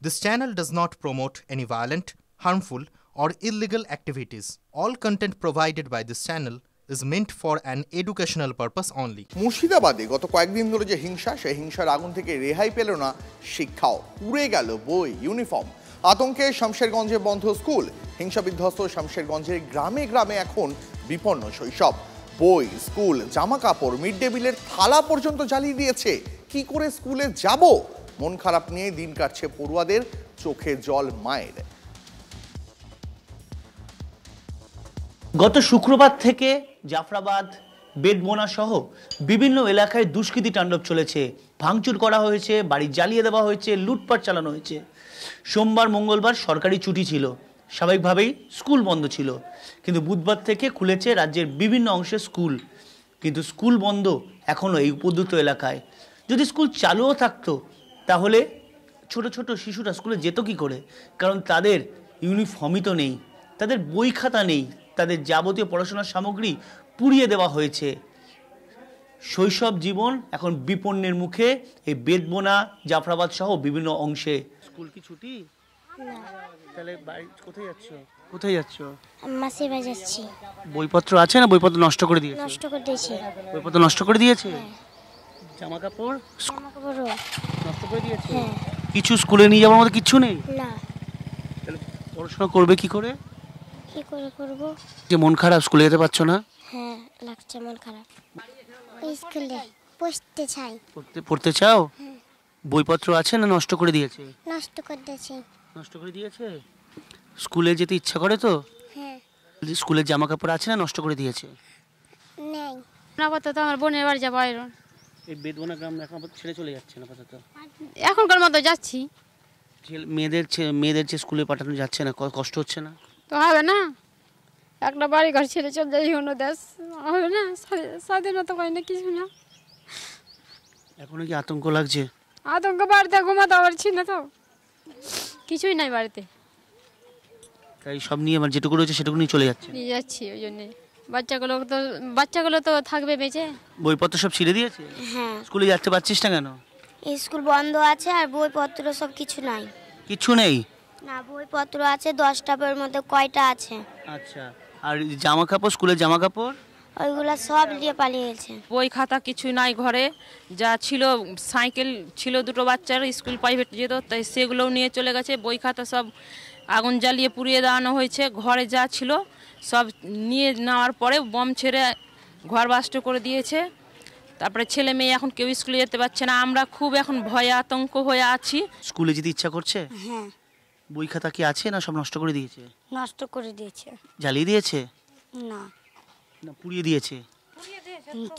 This channel does not promote any violent, harmful, or illegal activities. All content provided by this channel is meant for an educational purpose only. মুর্শিদাবাদে গত কয়েকদিন ধরে যে হিংসা, সেই হিংসার আগুন থেকে রেহাই পেল না শিক্ষাও। পুড়ে গেল বই, ইউনিফর্ম। আতঙ্কে শামশেরগঞ্জে বন্ধ স্কুল। হিংসা বিধ্বস্ত শামশেরগঞ্জের গ্রামে গ্রামে এখন বিপন্ন শৈশব। বই, স্কুল, জামা কাপড়, মিড ডে মিলের থালা পর্যন্ত জ্বালিয়ে দিয়েছে। কি করে স্কুলে যাব? মন খারাপ নিয়ে দিন কাটছে পড়ুয়াদের, চোখে জল মায়ের। গত শুক্রবার থেকে জাফরাবাদ, বেদবোনা সহ বিভিন্ন এলাকায় দুষ্কৃতী তাণ্ডব চলেছে। ভাঙচুর করা হয়েছে, বাড়ি জ্বালিয়ে দেওয়া হয়েছে, লুটপাট চালানো হয়েছে। সোমবার, মঙ্গলবার সরকারি ছুটি ছিল, স্বাভাবিকভাবেই স্কুল বন্ধ ছিল। কিন্তু বুধবার থেকে খুলেছে রাজ্যের বিভিন্ন অংশে স্কুল। কিন্তু স্কুল বন্ধ এখনও এই উপদ্রুত এলাকায়। যদি স্কুল চালুও থাকতো তাহলে ছোট ছোট শিশুরা স্কুলে যেত কী করে? কারণ তাদের ইউনিফর্মই তো নেই, তাদের বই খাতা নেই, তাদের যাবতীয় পড়াশোনার সামগ্রী পুড়িয়ে দেওয়া হয়েছে। শৈশব জীবন এখন বিপন্নের মুখে এই বেদবোনা, জাফরাবাদ সহ বিভিন্ন অংশে। স্কুল কি ছুটি? তাহলে বাড়ি কোথায় যাচ্ছ? কোথায় যাচ্ছ? মাসির বাড়ি যাচ্ছি। বইপত্র আছে না বইপত্র নষ্ট করে দিয়েছে? নষ্ট করে দিয়েছে। বইপত্র নষ্ট করে দিয়েছে? জামা কাপড় নষ্ট করে দিয়েছে? কিছু স্কুলে নিয়ে যাওয়ার মতো কিছু নেই? না। তাহলে পড়াশোনা করবে কি করে? কি করে করব? যে মন খারাপ, স্কুলে যেতে পারছো না? হ্যাঁ, লাগছে মন খারাপ। স্কুলে পড়তে চাই। পড়তে চাও? বইপত্র আছে না নষ্ট করে দিয়েছে? নষ্ট করে দিয়েছে। নষ্ট করে দিয়েছে? স্কুলে যেতে ইচ্ছা করে তো? হ্যাঁ। স্কুলের জামা কাপড় আছে না নষ্ট করে দিয়েছে? নেই। আপাতত আমার বোনের বাড়ি যাবো আয়রন। এই বেদবোনা গ্রাম এখন ছেড়ে চলে যাচ্ছে না আপাতত? এখনকার মতো যাচ্ছি। মেয়েদের যে স্কুলে পাঠানো যাচ্ছে না, কষ্ট হচ্ছে না? তো হবে না, একটা বাড়ি ঘর ছেড়ে চলে যাই অন্য দেশ, হবে না? স্বাধীনতা পাই না, কিছু না। এখনো কি আতঙ্ক লাগছে? আতঙ্ক, বাড়িতে ঘুমাতে পারছি না, তো কিছুই নাই বাড়িতে। তাই সব নিয়ে আমার যেটুকু রয়েছে সেটুকু নিয়ে চলে যাচ্ছে? নিয়ে যাচ্ছি, ওই জন্যে বাচ্চাগুলো তো থাকবে বেঁচে। বইপত্র সব ছিঁড়ে দিয়েছে? হ্যাঁ। স্কুলে যাচ্ছে পারছিস না কেন? স্কুল বন্ধ আছে আর বইপত্র সব কিছু নাই। কিছু নেই? না, বইপত্র আছে 10টা বইয়ের মধ্যে কয়টা আছে। আচ্ছা, আর জামা কাপড়, স্কুলের জামা কাপড়? ওইগুলা সব নিয়ে পালিয়েছে। বই খাতা কিছুই নাই ঘরে। যা ছিল, সাইকেল ছিল দুটো বাচ্চার, স্কুল প্রাইভেট যেত, তাই সেগুলোও নিয়ে চলে গেছে। বই খাতা সব আগুন জ্বালিয়ে পুড়িয়ে দেওয়ানো হয়েছে। ঘরে যা ছিল সব নিয়ে নেওয়ার পরে বম ছেড়ে ঘর বাস্ট করে দিয়েছে। তারপরে ছেলে মেয়ে এখন কেউ স্কুলে যেতে পারছে না। আমরা খুব এখন ভয়ে আতঙ্ক হয়ে আছি। স্কুলে যেতে ইচ্ছা করছে? হ্যাঁ। বই খাতা কি আছে না সব নষ্ট করে দিয়েছে? নষ্ট করে দিয়েছে। জ্বালিয়ে দিয়েছে? না, না পুড়িয়ে দিয়েছে?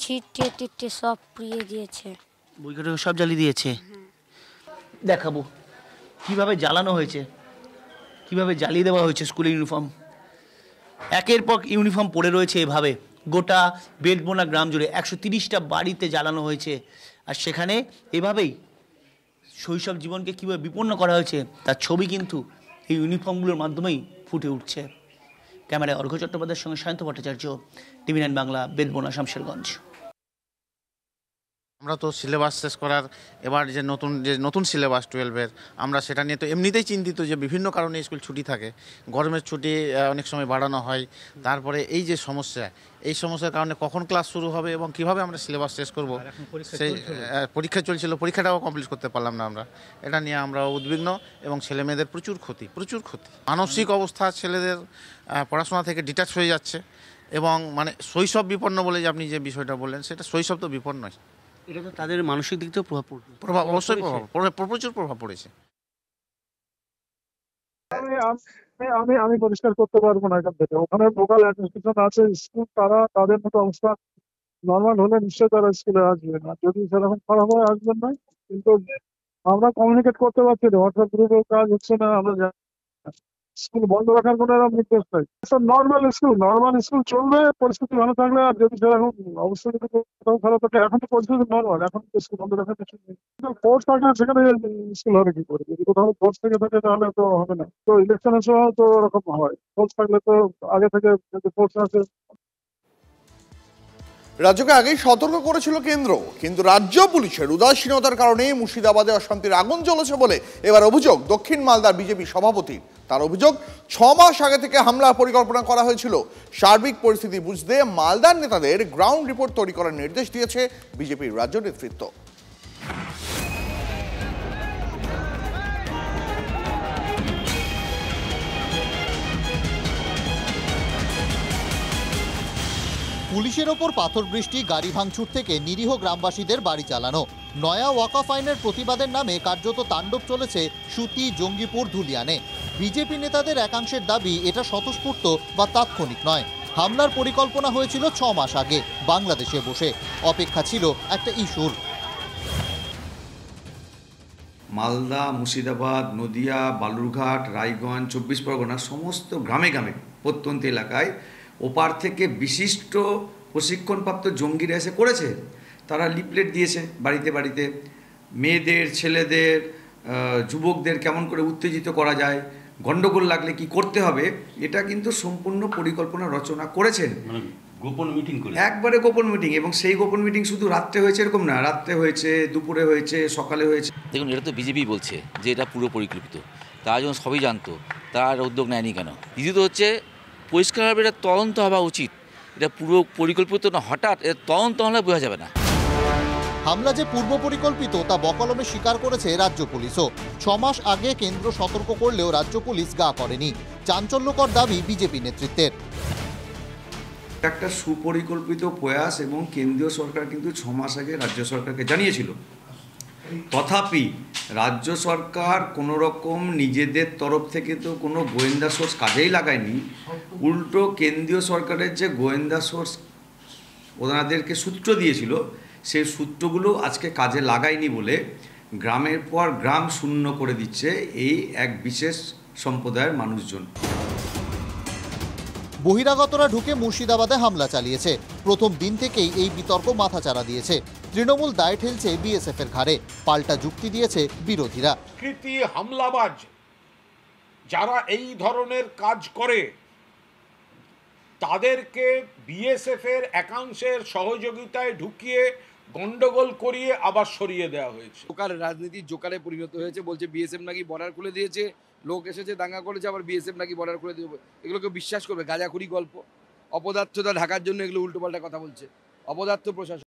ছিটে টিটে সব পুড়িয়ে দিয়েছে। বই খাতা সব জ্বালিয়ে দিয়েছে? দেখাবো কিভাবে জ্বালানো হয়েছে, কিভাবে জ্বালিয়ে দেওয়া হয়েছে স্কুলের ইউনিফর্ম। একের পর ইউনিফর্ম পড়ে রয়েছে এভাবে। গোটা বেদবোনা গ্রাম জুড়ে 130টা বাড়িতে জ্বালানো হয়েছে। আর সেখানে এভাবেই শৈশব জীবনকে কীভাবে বিপন্ন করা হয়েছে তার ছবি কিন্তু এই ইউনিফর্মগুলোর মাধ্যমেই ফুটে উঠছে। ক্যামেরায় অর্ঘ্য চট্টোপাধ্যায়ের সঙ্গে সায়ন্ত ভট্টাচার্য, টিভি9 বাংলা, বেদবোনা, শামশেরগঞ্জ। আমরা তো সিলেবাস শেষ করার, এবার যে নতুন সিলেবাস 12-এর, আমরা সেটা নিয়ে তো এমনিতেই চিন্তিত যে বিভিন্ন কারণে স্কুল ছুটি থাকে। গরমের ছুটি অনেক সময় বাড়ানো হয়। তারপরে এই যে সমস্যা, এই সমস্যার কারণে কখন ক্লাস শুরু হবে এবং কিভাবে আমরা সিলেবাস শেষ করব, সেই পরীক্ষা চলছিল, পরীক্ষাটাও কমপ্লিট করতে পারলাম না আমরা। এটা নিয়ে আমরা উদ্বিগ্ন এবং ছেলেমেয়েদের প্রচুর ক্ষতি। মানসিক অবস্থা ছেলেদের পড়াশোনা থেকে ডিটাচ হয়ে যাচ্ছে এবং মানে শৈশব বিপন্ন বলে যে আপনি যে বিষয়টা বললেন, সেটা শৈশব তো বিপন্নই। এটা তো তাদের মানসিক দিক থেকেও অবশ্যই প্রচুর প্রভাব পড়েছে। আমি পরিষ্কার করতে পারবো না এখান থেকে। ওখানে লোকাল অ্যাডমিনিস্ট্রেশন আছে, স্কুল তারা তাদের মতো অবস্থা নর্মাল হলে নিশ্চয়ই তারা স্কুলে আসবে না, যদি সেরকম খারাপ হয় আসবেন না। কিন্তু আমরা কমিউনিকেট করতে পারছি না, হোয়াটসঅ্যাপ গ্রুপেও কাজ হচ্ছে না। আমরা স্কুল বন্ধ রাখার কোনো এরকম নির্দেশ নাই। নর্মাল স্কুল চলবে পরিস্থিতি ভালো থাকলে। আর যদি সেরকম অবস্থা যদি কোথাও খারাপ থাকে, এখন তো পরিস্থিতি নর্মাল, এখন তো স্কুল বন্ধ রাখার কিছু নেই। ফোর্স থাকলে সেখানে স্কুল হবে কি করে? যদি কোথাও ফোর্স থেকে থাকে তাহলে তো হবে না। তো ইলেকশনের সময় তো ওরকম হয়, ফোর্স থাকলে তো আগে থেকে যদি ফোর্স আছে। রাজ্যকে আগেই সতর্ক করেছিল কেন্দ্র, কিন্তু রাজ্য পুলিশের উদাসীনতার কারণে মুর্শিদাবাদে অশান্তির আগুন জ্বলেছে বলে এবার অভিযোগ দক্ষিণ মালদার বিজেপি সভাপতির। তার অভিযোগ 6 মাস আগে থেকে হামলার পরিকল্পনা করা হয়েছিল। সার্বিক পরিস্থিতি বুঝতে মালদার নেতাদের গ্রাউন্ড রিপোর্ট তৈরি করার নির্দেশ দিয়েছে বিজেপির রাজ্য নেতৃত্ব। পুলিশের ওপর পাথর বৃষ্টি, গাড়ি ভাঙচুর থেকে নিরীহ গ্রামবাসীদের বাড়ি চালানো, নয়া ওয়াকফ আইনের প্রতিবাদের নামে কার্যত তাণ্ডব চলেছে সুতি, জঙ্গিপুর, ধুলিয়ানে। বিজেপি নেতাদের একাংশের দাবি এটা স্বতঃস্ফূর্ত বা তাৎক্ষণিক নয়। হামলার পরিকল্পনা হয়েছিল 6 মাস আগে বাংলাদেশে বসে। অপেক্ষা ছিল একটা ইস্যুর। মালদা, মুর্শিদাবাদ, নদিয়া, বালুরঘাট, রায়গঞ্জ, 24 পরগনা সমস্ত গ্রামে গ্রামে প্রত্যন্ত এলাকায় ওপার থেকে বিশিষ্ট প্রশিক্ষণপ্রাপ্ত জঙ্গিরা এসে করেছে। তারা লিফলেট দিয়েছে বাড়িতে বাড়িতে, মেয়েদের, ছেলেদের, যুবকদের কেমন করে উত্তেজিত করা যায়, গণ্ডগোল লাগলে কি করতে হবে, এটা কিন্তু সম্পূর্ণ পরিকল্পনা রচনা করেছেন। গোপন মিটিং করে, একবারে গোপন মিটিং। এবং সেই গোপন মিটিং শুধু রাত্রে হয়েছে এরকম না, রাত্রে হয়েছে, দুপুরে হয়েছে, সকালে হয়েছে। দেখুন, এটা তো বিজেপি বলছে যে এটা পুরো পরিকল্পিত। তারা যখন সবই জানতো, তার উদ্যোগ নেয়নি কেন? দ্বিতীয়ত হচ্ছে পরিষ্কারভাবে এটা তদন্ত হওয়া উচিত। এটা পুরো পরিকল্পিত না, হঠাৎ এটা তদন্ত হলে বোঝা যাবে না। হামলা যে পূর্ব পরিকল্পিত তা বকলমে স্বীকার করেছে রাজ্য পুলিশও। 6 মাস আগে কেন্দ্র সতর্ক করলেও রাজ্য পুলিশ গা করেনি। চাঞ্চল্যকর দাবি বিজেপি নেতৃত্বের। একটা সুপরিকল্পিত প্রয়াস এবং কেন্দ্রীয় সরকার কিন্তু 6 মাস আগে রাজ্য সরকারকে জানিয়েছিল। তথাপি রাজ্য সরকার কোনো রকম নিজেদের তরফ থেকে তো কোনো গোয়েন্দা সোর্স কাজেই লাগায়নি। উল্টো কেন্দ্রীয় সরকারের যে গোয়েন্দা সোর্স ওনাদেরকে সূত্র দিয়েছিল, সেই সূত্রগুলো আজকে কাজে লাগায়নি বলে গ্রামের পর গ্রাম শূন্য করে দিচ্ছে এই এক বিশেষ সম্প্রদায়ের মানুষজন। বহিরাগতরা ঢুকে মুর্শিদাবাদে হামলা চালিয়েছে। প্রথম দিন থেকেই এই বিতর্ক মাথাচাড়া দিয়েছে। তৃণমূল দায় ঠেলছে বিএসএফ এর ঘাড়ে, পাল্টা যুক্তি দিয়েছে বিরোধীরা। কৃতি হামলাবাজ যারা এই ধরনের কাজ করে তাদেরকে বিএসএফ এর একাংশের সহযোগিতায় ঢুকিয়ে গন্ডগোল করিয়ে আবার সরিয়ে দেওয়া হয়েছে। জোকার রাজনীতি জোকারে পরিণত হয়েছে। বলছে বিএসএফ নাকি বর্ডার খুলে দিয়েছে, লোক এসেছে দাঙ্গা করেছে, আবার বিএসএফ নাকি বর্ডার খুলে দেবে। এগুলোকে বিশ্বাস করবে? গাঁজাখুরি গল্প, অপদার্থতা ঢাকার জন্য এগুলো উল্টোপাল্টা কথা বলছে। অপদার্থ প্রশাসন।